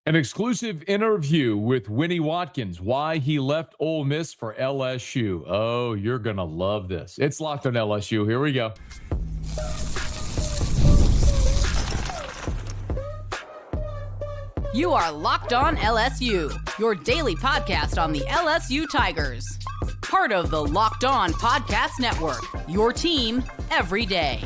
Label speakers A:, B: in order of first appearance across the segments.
A: An exclusive interview with Winnie Watkins, why he left Ole Miss for LSU. Oh, you're going to love this. It's Locked on LSU. Here we go.
B: You are Locked on LSU, your daily podcast on the LSU Tigers. Part of the Locked On Podcast Network, your team every day.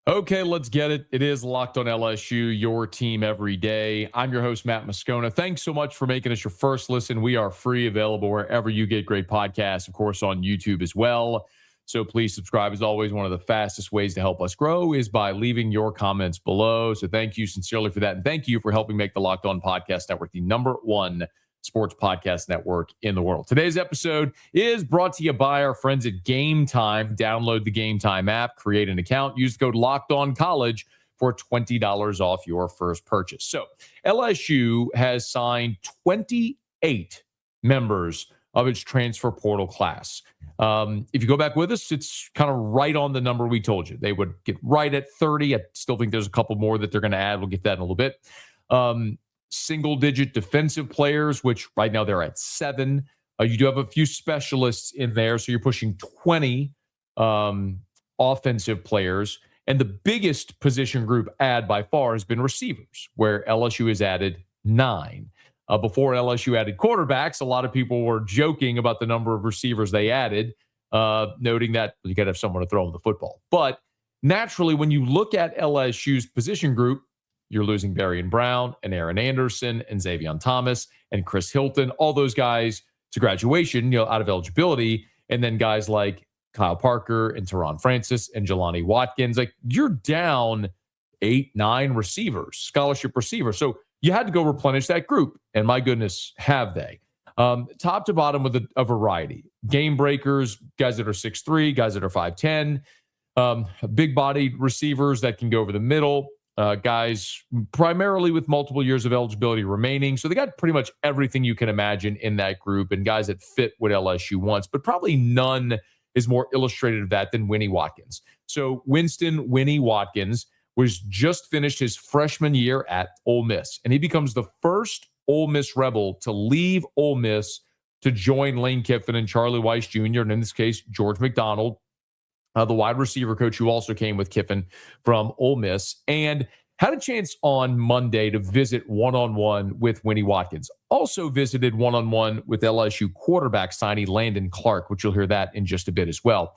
A: Okay, let's get it. It is Locked on LSU, your team every day. I'm your host, Matt Moscona. Thanks so much for making us your first listen. We are free, available wherever you get great podcasts, of course, on YouTube as well. So please subscribe. As always, one of the fastest ways to help us grow is by leaving your comments below. So thank you sincerely for that. And thank you for helping make the Locked On Podcast Network the #1 sports podcast network in the world. Today's episode is brought to you by our friends at Game Time. Download the Game Time app, create an account, use the code LOCKEDONCollege for $20 off your first purchase. So LSU has signed 28 members of its transfer portal class. If you go back with us, it's kind of right on the number we told you. They would get right at 30. I still think there's a couple more that they're going to add. We'll get that in a little bit. Single-digit defensive players, which right now they're at 7. You do have a few specialists in there, so you're pushing 20 offensive players. And the biggest position group add by far has been receivers, where LSU has added 9. Before LSU added quarterbacks, a lot of people were joking about the number of receivers they added, noting that you got to have someone to throw them the football. But naturally, when you look at LSU's position group, you're losing Barian Brown and Aaron Anderson and Xavier Thomas and Chris Hilton, all those guys to graduation, out of eligibility. And then guys like Kyle Parker and Teron Francis and Jelani Watkins, like you're down 8, 9 receivers, scholarship receivers. So you had to go replenish that group. And my goodness, have they? Top to bottom with a variety. Game breakers, guys that are 6'3", guys that are 5'10", big-bodied receivers that can go over the middle. Guys primarily with multiple years of eligibility remaining. So they got pretty much everything you can imagine in that group and guys that fit what LSU wants, but probably none is more illustrative of that than Winnie Watkins. So Winnie Watkins was just finished his freshman year at Ole Miss, and he becomes the first Ole Miss Rebel to leave Ole Miss to join Lane Kiffin and Charlie Weis Jr., and in this case, George McDonald, the wide receiver coach who also came with Kiffin from Ole Miss, and had a chance on Monday to visit one-on-one with Winnie Watkins. Also visited one-on-one with LSU quarterback signee Landon Clark, which you'll hear that in just a bit as well.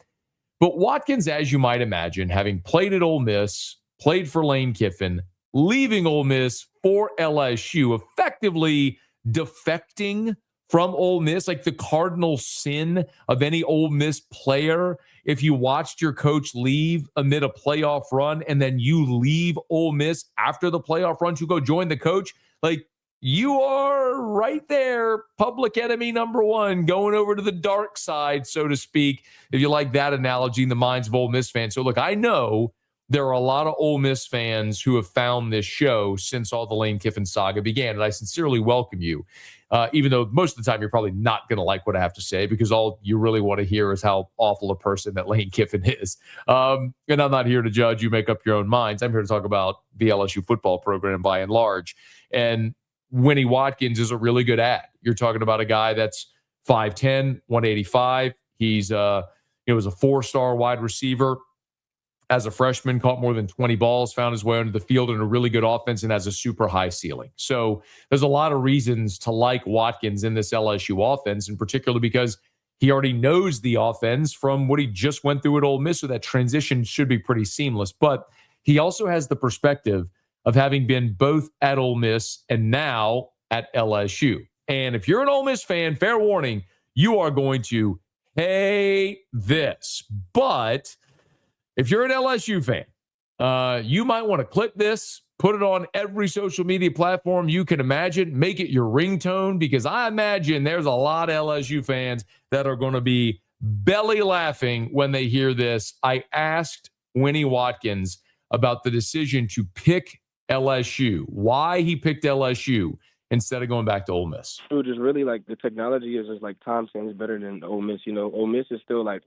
A: But Watkins, as you might imagine, having played at Ole Miss, played for Lane Kiffin, leaving Ole Miss for LSU, effectively defecting from Ole Miss, like the cardinal sin of any Ole Miss player. If you watched your coach leave amid a playoff run and then you leave Ole Miss after the playoff run to go join the coach, like you are right there, public enemy #1, going over to the dark side, so to speak, if you like that analogy in the minds of Ole Miss fans. So look, I know there are a lot of Ole Miss fans who have found this show since all the Lane Kiffin saga began, and I sincerely welcome you. Even though most of the time you're probably not going to like what I have to say because all you really want to hear is how awful a person that Lane Kiffin is. And I'm not here to judge. You make up your own minds. I'm here to talk about the LSU football program by and large. And Winnie Watkins is a really good ad. You're talking about a guy that's 5'10", 185. He's was a 4-star wide receiver. As a freshman, caught more than 20 balls, found his way onto the field in a really good offense, and has a super high ceiling. So there's a lot of reasons to like Watkins in this LSU offense, in particular because he already knows the offense from what he just went through at Ole Miss, so that transition should be pretty seamless. But he also has the perspective of having been both at Ole Miss and now at LSU. And if you're an Ole Miss fan, fair warning, you are going to hate this. But if you're an LSU fan, you might want to clip this, put it on every social media platform you can imagine, make it your ringtone, because I imagine there's a lot of LSU fans that are going to be belly laughing when they hear this. I asked Winnie Watkins about the decision to pick LSU, why he picked LSU instead of going back to Ole Miss.
C: It was just really like the technology is just like time seems better than Ole Miss. Ole Miss is still like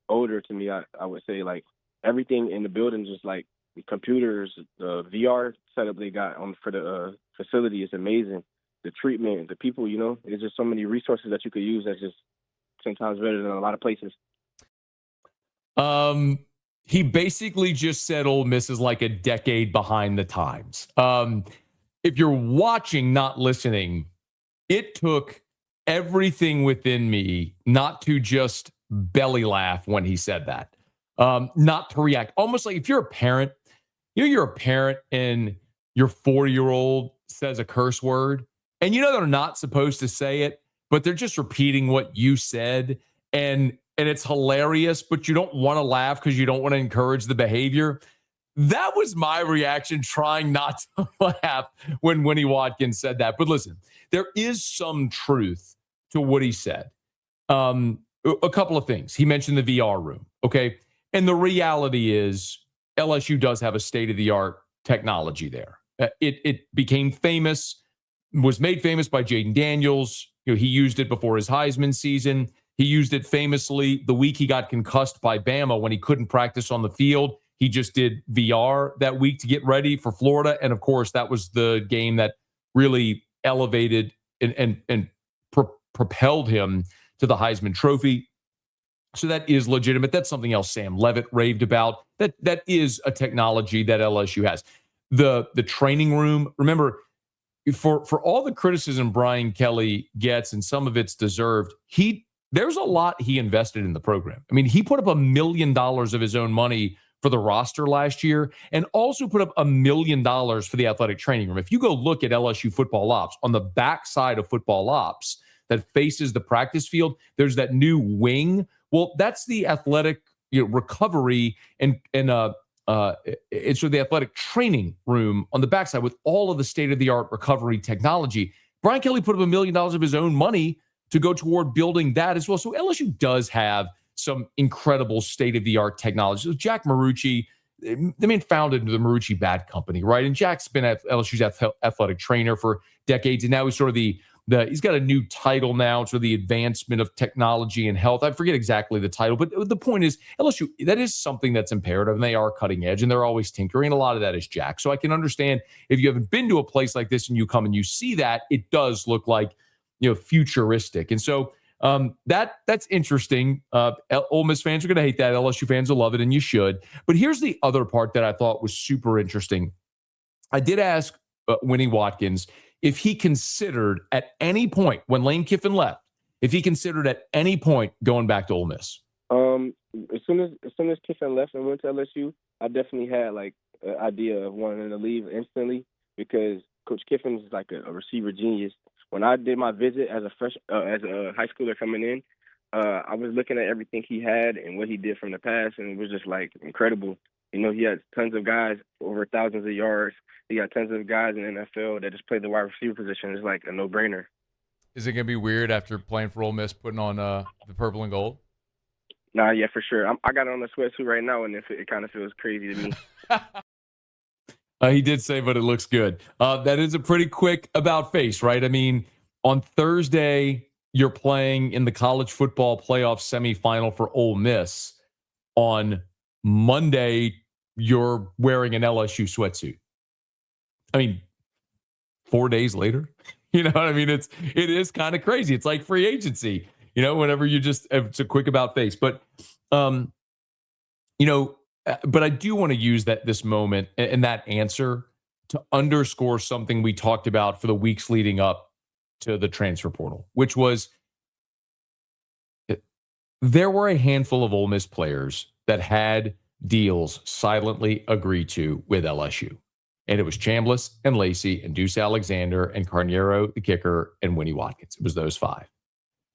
C: older to me. I would say like everything in the building just like the computers, the VR setup they got on for the facility is amazing. The treatment, the people, there's just so many resources that you could use that's just 10 times better than a lot of places.
A: He basically just said Ole Miss is like a decade behind the times. If you're watching, not listening, it took everything within me not to just belly laugh when he said that, not to react. Almost like if you're a parent, you're a parent and your 4-year-old says a curse word and they're not supposed to say it, but they're just repeating what you said. And it's hilarious, but you don't want to laugh because you don't want to encourage the behavior. That was my reaction, trying not to laugh when Winnie Watkins said that. But listen, there is some truth to what he said. A couple of things. He mentioned the VR room, okay? And the reality is LSU does have a state-of-the-art technology there. It became famous, was made famous by Jaden Daniels. He used it before his Heisman season. He used it famously the week he got concussed by Bama when he couldn't practice on the field. He just did VR that week to get ready for Florida. And of course, that was the game that really elevated and propelled him to the Heisman Trophy. So that is legitimate. That's something else Sam Levitt raved about. That is a technology that LSU has. The training room, remember, for all the criticism Brian Kelly gets, and some of it's deserved, there's a lot he invested in the program. I mean, he put up $1 million of his own money for the roster last year and also put up $1 million for the athletic training room. If you go look at LSU football ops, on the backside of football ops that faces the practice field, there's that new wing. Well, that's the athletic recovery and it's the athletic training room on the backside with all of the state-of-the-art recovery technology. Brian Kelly put up $1 million of his own money to go toward building that as well. So LSU does have some incredible state-of-the-art technology. So Jack Marucci, the man founded the Marucci Bat Company, right? And Jack's been LSU's athletic trainer for decades, and now he's sort of he's got a new title now, sort of the advancement of technology and health. I forget exactly the title, but the point is LSU, that is something that's imperative, and they are cutting edge, and they're always tinkering. A lot of that is Jack. So I can understand if you haven't been to a place like this and you come and you see that, it does look like futuristic. And so that's interesting. Ole Miss fans are going to hate that. LSU fans will love it, and you should. But here's the other part that I thought was super interesting. I did ask Winnie Watkins if he considered at any point when Lane Kiffin left, if he considered at any point going back to Ole Miss.
C: As soon as Kiffin left and went to LSU, I definitely had like an idea of wanting to leave instantly because Coach Kiffin is like a receiver genius. When I did my visit as a high schooler coming in, I was looking at everything he had and what he did from the past, and it was just like incredible. He had tons of guys over thousands of yards. He got tons of guys in the NFL that just played the wide receiver position. It's like a no-brainer.
D: Is it going to be weird after playing for Ole Miss, putting on the purple and gold?
C: Nah, yeah, for sure. I got on a sweatsuit right now, and it kind of feels crazy to me.
A: He did say, but it looks good. That is a pretty quick about face, right? I mean, on Thursday, you're playing in the college football playoff semifinal for Ole Miss. On Monday, you're wearing an LSU sweatsuit. I mean, 4 days later, you know what I mean? It is kind of crazy. It's like free agency, whenever it's a quick about face. But, but I do want to use this moment and that answer to underscore something we talked about for the weeks leading up to the transfer portal, which was there were a handful of Ole Miss players that had deals silently agreed to with LSU. And it was Chambliss and Lacey and Deuce Alexander and Carniero, the kicker, and Winnie Watkins. It was those five.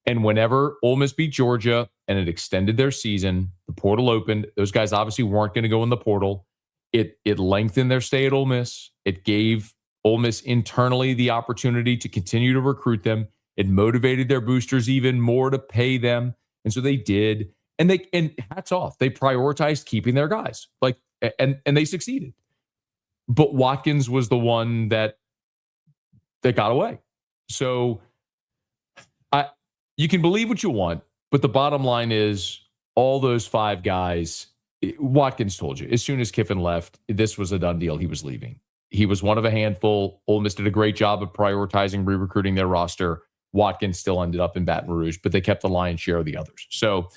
A: And whenever Ole Miss beat Georgia and it extended their season, the portal opened. Those guys obviously weren't going to go in the portal. It lengthened their stay at Ole Miss. It gave Ole Miss internally the opportunity to continue to recruit them. It motivated their boosters even more to pay them. And so they did. And hats off. They prioritized keeping their guys. And they succeeded. But Watkins was the one that got away. So you can believe what you want, but the bottom line is all those five guys Watkins told you, as soon as Kiffin left, this was a done deal. He was leaving. He was one of a handful. Ole Miss did a great job of prioritizing re-recruiting their roster. Watkins still ended up in Baton Rouge, but they kept the lion's share of the others. So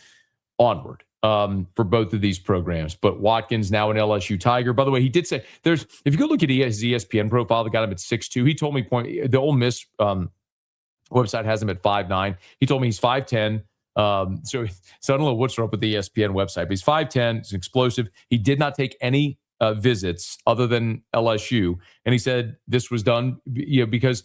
A: onward for both of these programs. But Watkins now an LSU Tiger. By the way, he did say if you go look at his ESPN profile, they got him at 6'2". He told me the Ole Miss website has him at 5'9". He told me he's 5'10". So I don't know what's up with the ESPN website, but he's 5'10". He's explosive. He did not take any visits other than LSU. And he said this was done because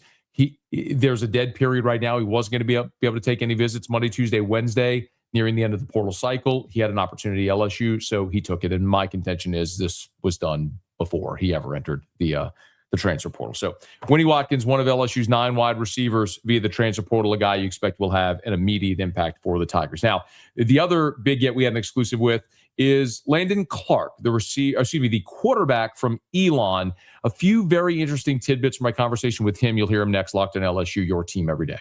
A: there's a dead period right now. He wasn't going to be able to take any visits Monday, Tuesday, Wednesday, nearing the end of the portal cycle. He had an opportunity at LSU, so he took it. And my contention is this was done before he ever entered the transfer portal. So Winnie Watkins, one of LSU's 9 wide receivers via the transfer portal, a guy you expect will have an immediate impact for the Tigers. Now, the other big get we had an exclusive with is Landon Clark, the quarterback from Elon. A few very interesting tidbits from my conversation with him. You'll hear him next. Locked on LSU, your team every day.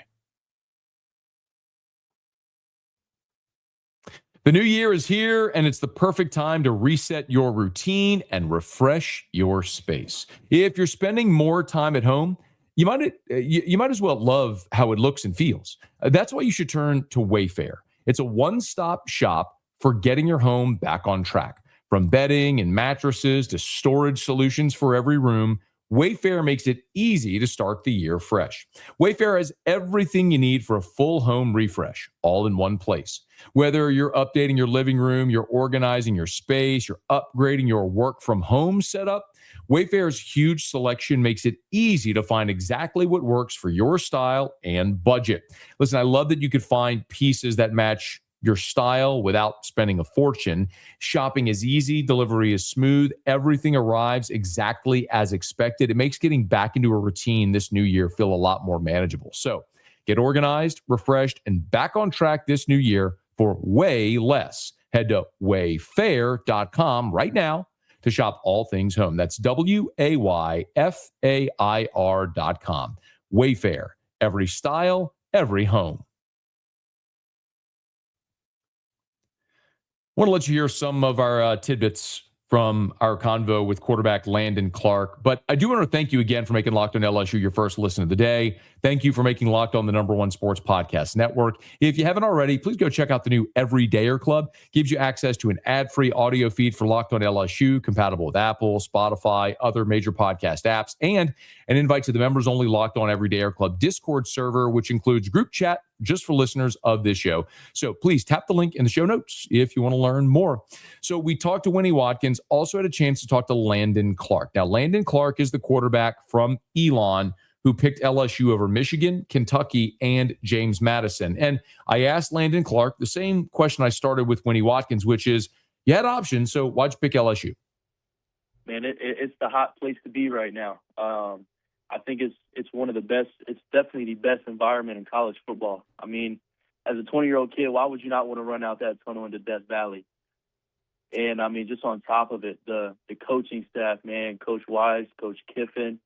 A: The new year is here, and it's the perfect time to reset your routine and refresh your space. If you're spending more time at home, you might as well love how it looks and feels. That's why you should turn to Wayfair. It's a one-stop shop for getting your home back on track. From bedding and mattresses to storage solutions for every room, Wayfair makes it easy to start the year fresh. Wayfair has everything you need for a full home refresh, all in one place. Whether you're updating your living room, you're organizing your space, you're upgrading your work from home setup, Wayfair's huge selection makes it easy to find exactly what works for your style and budget. Listen, I love that you could find pieces that match your style without spending a fortune. Shopping is easy. Delivery is smooth. Everything arrives exactly as expected. It makes getting back into a routine this new year feel a lot more manageable. So get organized, refreshed, and back on track this new year for way less. Head to wayfair.com right now to shop all things home. That's WAYFAIR.com. Wayfair. Every style, every home. I want to let you hear some of our tidbits from our convo with quarterback Landon Clark. But I do want to thank you again for making Locked on LSU your first listen of the day. Thank you for making Locked on the #1 sports podcast network. If you haven't already, please go check out the new Everydayer Club. Gives you access to an ad-free audio feed for Locked on LSU, compatible with Apple, Spotify, other major podcast apps, and an invite to the members-only Locked on Everydayer Club Discord server, which includes group chat just for listeners of this show. So please tap the link in the show notes if you want to learn more. So we talked to Winnie Watkins, also had a chance to talk to Landon Clark. Now, Landon Clark is the quarterback from Elon who picked LSU over Michigan, Kentucky, and James Madison. And I asked Landon Clark the same question I started with Winnie Watkins, which is, you had options, so why'd you pick LSU?
E: Man, it's the hot place to be right now. I think it's one of the best. It's definitely the best environment in college football. I mean, as a 20-year-old kid, why would you not want to run out that tunnel into Death Valley? And I mean, just on top of it, the coaching staff, man, Coach Weis, Coach Kiffin.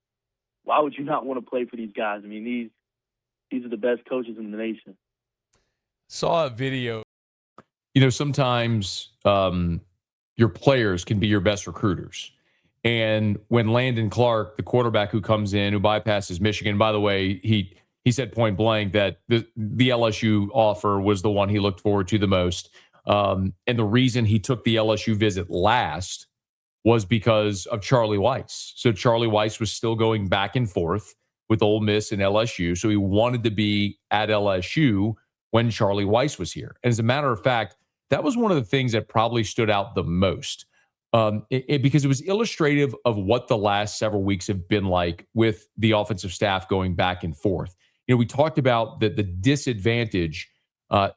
E: Why would you not want to play for these guys? I mean, these are the best coaches in the nation.
D: Saw a video.
A: Sometimes your players can be your best recruiters. And when Landon Clark, the quarterback who comes in, who bypasses Michigan, by the way, he said point blank that the LSU offer was the one he looked forward to the most. And the reason he took the LSU visit last was because of Charlie Weis. So Charlie Weis was still going back and forth with Ole Miss and LSU. So he wanted to be at LSU when Charlie Weis was here. And as a matter of fact, that was one of the things that probably stood out the most. Because it was illustrative of what the last several weeks have been like with the offensive staff going back and forth. We talked about the disadvantage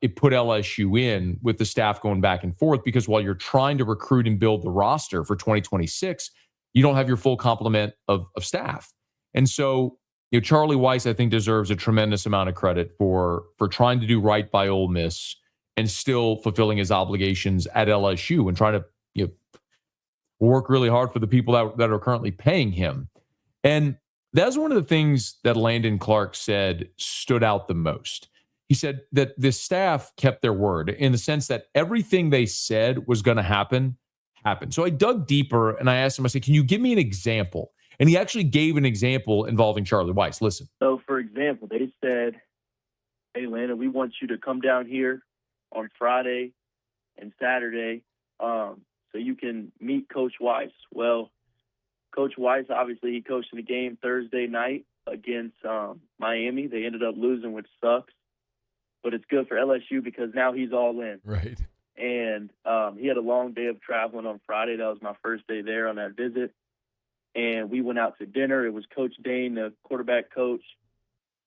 A: it put LSU in with the staff going back and forth, because while you're trying to recruit and build the roster for 2026, you don't have your full complement of staff. And so, Charlie Weis, I think, deserves a tremendous amount of credit for trying to do right by Ole Miss and still fulfilling his obligations at LSU and trying to work really hard for the people that are currently paying him. And that's one of the things that Landon Clark said stood out the most. He said that the staff kept their word in the sense that everything they said was going to happen happen. So I dug deeper and I asked him, I said, can you give me an example? And he actually gave an example involving Charlie Weis. Listen.
E: So, for example, they said, hey, Landon, we want you to come down here on Friday and Saturday so you can meet Coach Weis. Well, Coach Weis, obviously, he coached in a game Thursday night against Miami. They ended up losing, which sucks. But it's good for LSU because now he's all in.
D: Right.
E: And he had a long day of traveling on Friday. That was my first day there on that visit. And we went out to dinner. It was Coach Dane, the quarterback coach.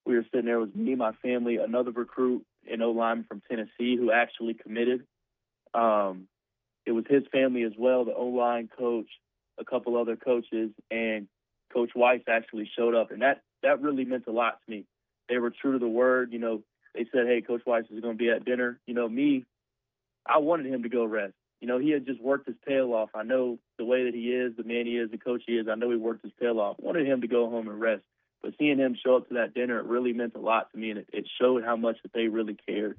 E: We were sitting there. It was me, my family, another recruit, an O-lineman from Tennessee who actually committed. It was his family as well, the O-line coach, a couple other coaches, and Coach Weis actually showed up. And that really meant a lot to me. They were true to the word. You know, they said, hey, Coach Weis is going to be at dinner. You know, me, I wanted him to go rest. You know, he had just worked his tail off. I know the way that he is, the man he is, the coach he is. I know he worked his tail off. I wanted him to go home and rest. But seeing him show up to that dinner, it really meant a lot to me, and it showed how much that they really cared.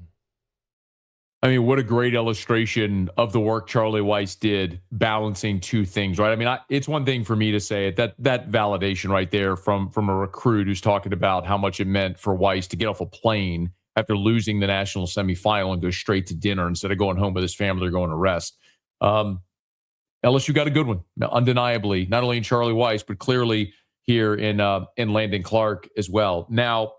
A: I mean, what a great illustration of the work Charlie Weis did balancing two things, right? I mean, it's one thing for me to say it, that validation right there from a recruit who's talking about how much it meant for Weis to get off a plane after losing the national semifinal and go straight to dinner instead of going home with his family or going to rest. LSU got a good one, undeniably, not only in Charlie Weis, but clearly here in Landon Clark as well. Now,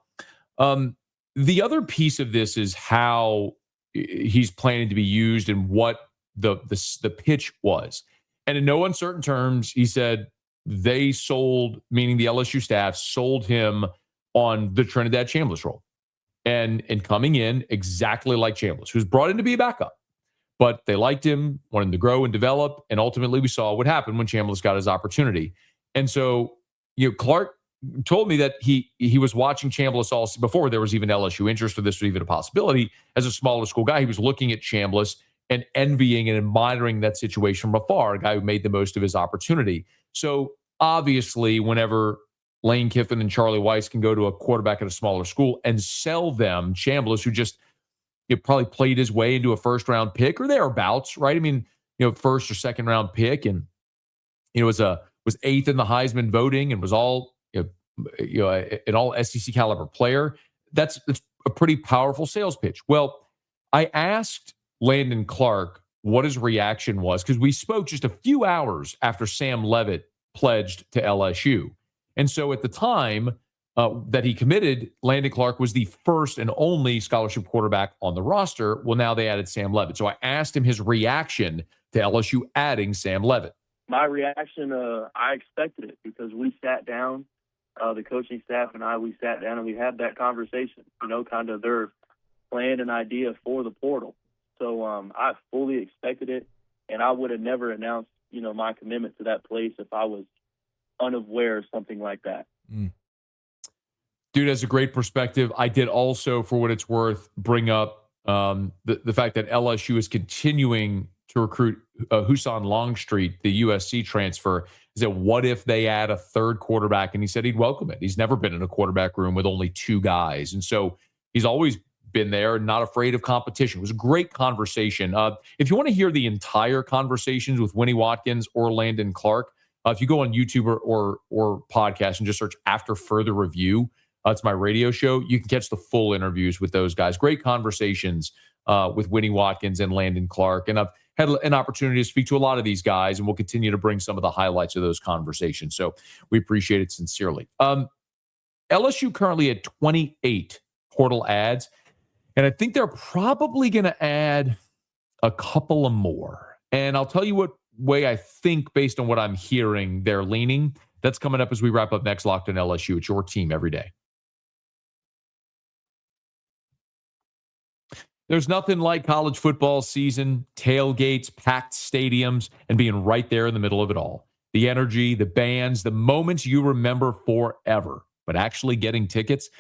A: the other piece of this is how he's planning to be used and what the pitch was. And in no uncertain terms, he said they sold, meaning the LSU staff, sold him on the Trinidad Chambliss role. And coming in exactly like Chambliss, who's brought in to be a backup. But they liked him, wanted him to grow and develop. And ultimately, we saw what happened when Chambliss got his opportunity. And so, you know, Clark told me that he was watching Chambliss all before there was even LSU interest or this was even a possibility. As a smaller school guy, he was looking at Chambliss and envying and admiring that situation from afar, a guy who made the most of his opportunity. So obviously, whenever Lane Kiffin and Charlie Weis can go to a quarterback at a smaller school and sell them Chambliss, who just probably played his way into a first-round pick or thereabouts, right? I mean, you know, first or second-round pick, and you know, was eighth in the Heisman voting and was all an all SEC caliber player. That's a pretty powerful sales pitch. Well, I asked Landon Clark what his reaction was because we spoke just a few hours after Sam Leavitt pledged to LSU. And so at the time that he committed, Landon Clark was the first and only scholarship quarterback on the roster. Well, now they added Sam Leavitt. So I asked him his reaction to LSU adding Sam Leavitt.
E: My reaction, I expected it because we sat down, the coaching staff and we sat down and we had that conversation, you know, kind of their plan and idea for the portal. So I fully expected it, and I would have never announced, you know, my commitment to that place if I was unaware of something like that.
A: Dude has a great perspective. I did also, for what it's worth, bring up the fact that LSU is continuing to recruit Husan Longstreet, the USC transfer. He said, what if they add a third quarterback? And he said he'd welcome it. He's never been in a quarterback room with only two guys. And so he's always been there, not afraid of competition. It was a great conversation. If you want to hear the entire conversations with Winnie Watkins or Landon Clark, if you go on YouTube or podcast and just search After Further Review, it's my radio show. You can catch the full interviews with those guys. Great conversations with Winnie Watkins and Landon Clark. And I've had an opportunity to speak to a lot of these guys, and we'll continue to bring some of the highlights of those conversations. So we appreciate it sincerely. LSU currently at 28 portal ads, and I think they're probably going to add a couple of more. And I'll tell you what way I think, based on what I'm hearing, they're leaning. That's coming up as we wrap up next Locked on LSU. It's your team every day. There's nothing like college football season, tailgates, packed stadiums, and being right there in the middle of it all. The energy, the bands, the moments you remember forever. But actually getting tickets,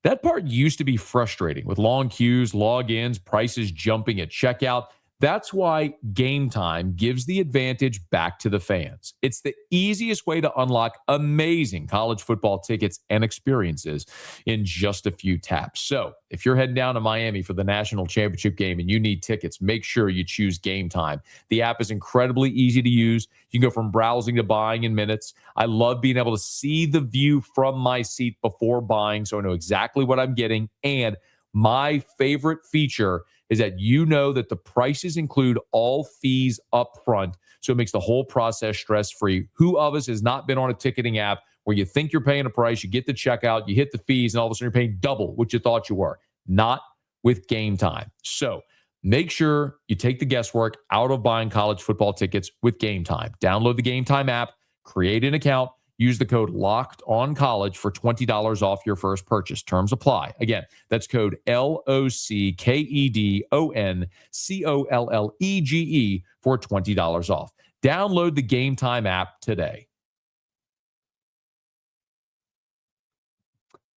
A: that part used to be frustrating with long queues, logins, prices jumping at checkout. That's why Game Time gives the advantage back to the fans. It's the easiest way to unlock amazing college football tickets and experiences in just a few taps. So if you're heading down to Miami for the national championship game and you need tickets, make sure you choose Game Time. The app is incredibly easy to use. You can go from browsing to buying in minutes. I love being able to see the view from my seat before buying, so I know exactly what I'm getting. And my favorite feature is that you know that the prices include all fees up front, so it makes the whole process stress-free. Who of us has not been on a ticketing app where you think you're paying a price, you get the checkout, you hit the fees, and all of a sudden you're paying double what you thought you were? Not with Game Time. So make sure you take the guesswork out of buying college football tickets with Game Time. Download the Game Time app, create an account, use the code LOCKEDONCollege for $20 off your first purchase. Terms apply. Again, that's code LOCKEDONCOLLEGE for $20 off. Download the Game Time app today.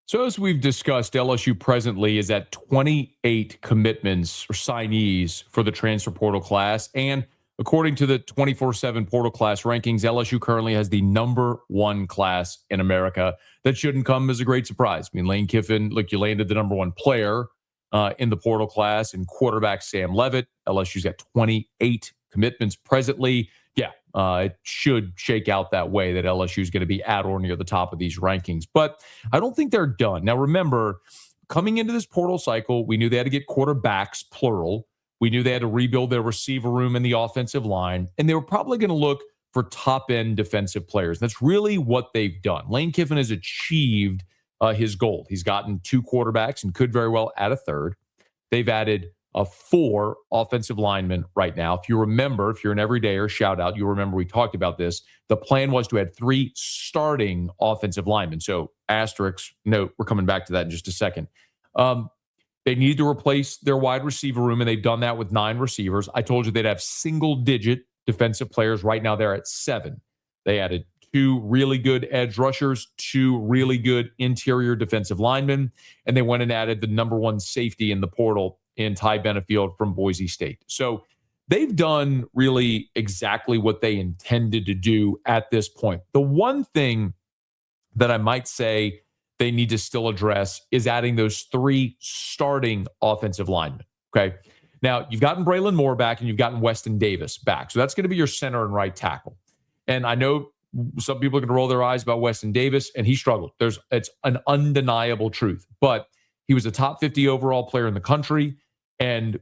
A: So as we've discussed, LSU presently is at 28 commitments or signees for the transfer portal class. And according to the 24/7 portal class rankings, LSU currently has the number 1 class in America. That shouldn't come as a great surprise. I mean, Lane Kiffin, look, you landed the number 1 player in the portal class, and quarterback Sam Leavitt. LSU's got 28 commitments presently. Yeah, it should shake out that way, that LSU is going to be at or near the top of these rankings. But I don't think they're done. Now, remember, coming into this portal cycle, we knew they had to get quarterbacks, plural. We knew they had to rebuild their receiver room and the offensive line, and they were probably going to look for top-end defensive players. That's really what they've done. Lane Kiffin has achieved his goal. He's gotten 2 quarterbacks and could very well add a third. They've added 4 offensive linemen right now. If you remember, if you're an everydayer, shout out, you remember we talked about this. The plan was to add 3 starting offensive linemen. So asterisk, note, we're coming back to that in just a second. They need to replace their wide receiver room, and they've done that with 9 receivers. I told you they'd have single-digit defensive players. Right now, they're at 7. They added 2 really good edge rushers, 2 really good interior defensive linemen, and they went and added the number 1 safety in the portal in Ty Benefield from Boise State. So they've done really exactly what they intended to do at this point. The one thing that I might say they need to still address is adding those 3 starting offensive linemen. Okay. Now, you've gotten Braylon Moore back and you've gotten Weston Davis back. So that's going to be your center and right tackle. And I know some people are going to roll their eyes about Weston Davis, and he struggled. It's an undeniable truth. But he was a top 50 overall player in the country. And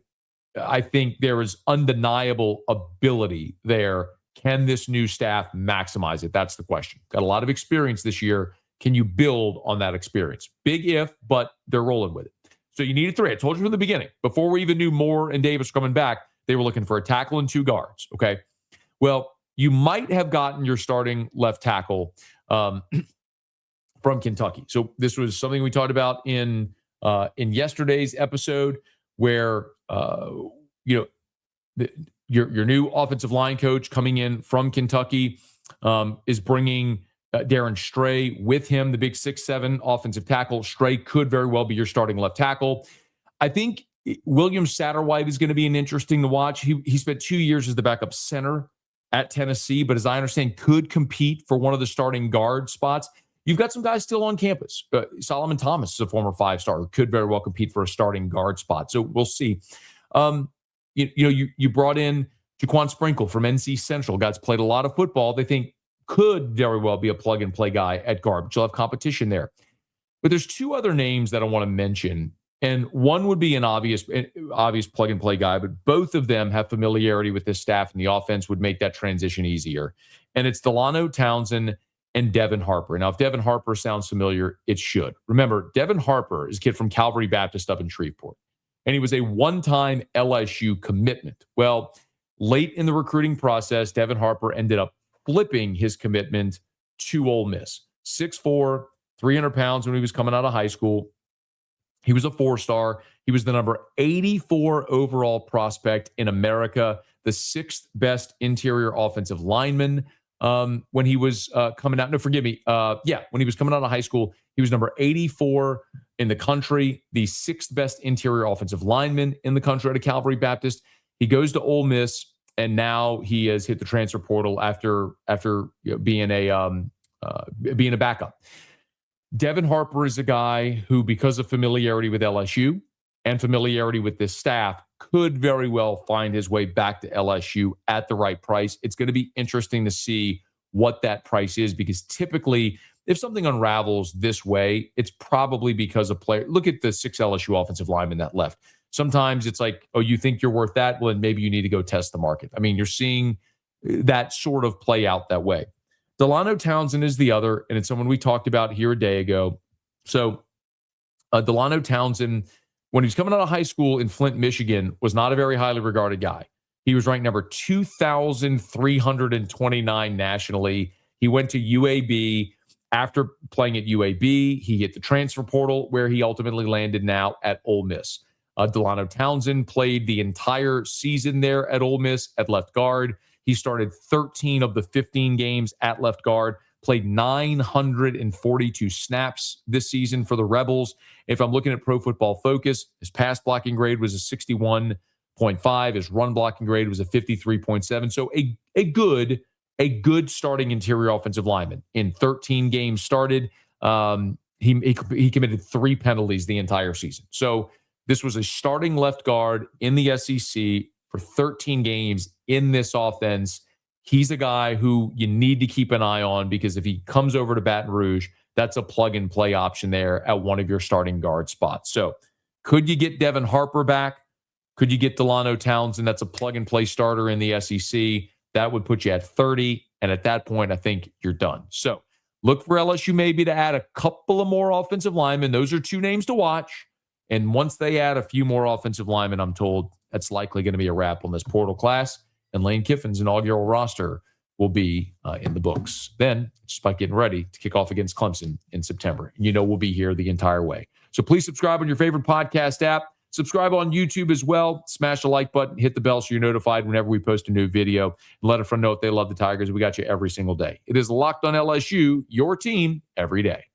A: I think there is undeniable ability there. Can this new staff maximize it? That's the question. Got a lot of experience this year. Can you build on that experience? Big if, but they're rolling with it. So you needed 3. I told you from the beginning, before we even knew Moore and Davis coming back, they were looking for a tackle and 2 guards. Okay. Well, you might have gotten your starting left tackle from Kentucky. So this was something we talked about in yesterday's episode, where your new offensive line coach coming in from Kentucky is bringing Darren Stray with him, the big 6'7" offensive tackle. Stray could very well be your starting left tackle. I think William Satterwhite is going to be an interesting to watch. He spent 2 years as the backup center at Tennessee, but as I understand, could compete for one of the starting guard spots. You've got some guys still on campus. Solomon Thomas is a former 5-star who could very well compete for a starting guard spot. So we'll see. You brought in Jaquan Sprinkle from NC Central. Guys played a lot of football. They think could very well be a plug-and-play guy at guard, but you'll have competition there. But there's 2 other names that I want to mention, and one would be an obvious plug-and-play guy, but both of them have familiarity with this staff, and the offense would make that transition easier. And it's Delano Townsend and Devin Harper. Now, if Devin Harper sounds familiar, it should. Remember, Devin Harper is a kid from Calvary Baptist up in Shreveport, and he was a one-time LSU commitment. Well, late in the recruiting process, Devin Harper ended up flipping his commitment to Ole Miss. 6'4", 300 pounds when he was coming out of high school. He was a 4-star. He was the number 84 overall prospect in America, the 6th best interior offensive lineman when he was coming out. No, forgive me. When he was coming out of high school, he was number 84 in the country, the 6th best interior offensive lineman in the country at a Calvary Baptist. He goes to Ole Miss, and now he has hit the transfer portal after being a backup. Devin Harper is a guy who, because of familiarity with LSU and familiarity with this staff, could very well find his way back to LSU at the right price. It's going to be interesting to see what that price is, because typically if something unravels this way, it's probably because a player, look at the 6 LSU offensive linemen that left. Sometimes it's like, oh, you think you're worth that? Well, then maybe you need to go test the market. I mean, you're seeing that sort of play out that way. Delano Townsend is the other, and it's someone we talked about here a day ago. So Delano Townsend, when he was coming out of high school in Flint, Michigan, was not a very highly regarded guy. He was ranked number 2,329 nationally. He went to UAB. After playing at UAB, he hit the transfer portal, where he ultimately landed now at Ole Miss. Delano Townsend played the entire season there at Ole Miss at left guard. He started 13 of the 15 games at left guard, played 942 snaps this season for the Rebels. If I'm looking at Pro Football Focus, his pass blocking grade was a 61.5. His run blocking grade was a 53.7. So a good starting interior offensive lineman. In 13 games started, he committed 3 penalties the entire season. So this was a starting left guard in the SEC for 13 games in this offense. He's a guy who you need to keep an eye on, because if he comes over to Baton Rouge, that's a plug-and-play option there at one of your starting guard spots. So could you get Devin Harper back? Could you get Delano Townsend? That's a plug-and-play starter in the SEC. That would put you at 30, and at that point, I think you're done. So look for LSU maybe to add a couple of more offensive linemen. Those are 2 names to watch. And once they add a few more offensive linemen, I'm told that's likely going to be a wrap on this portal class, and Lane Kiffin's inaugural roster will be in the books. Then, just by getting ready to kick off against Clemson in September. And we'll be here the entire way. So please subscribe on your favorite podcast app. Subscribe on YouTube as well. Smash the like button, hit the bell so you're notified whenever we post a new video. And let a friend know if they love the Tigers. We got you every single day. It is Locked on LSU, your team every day.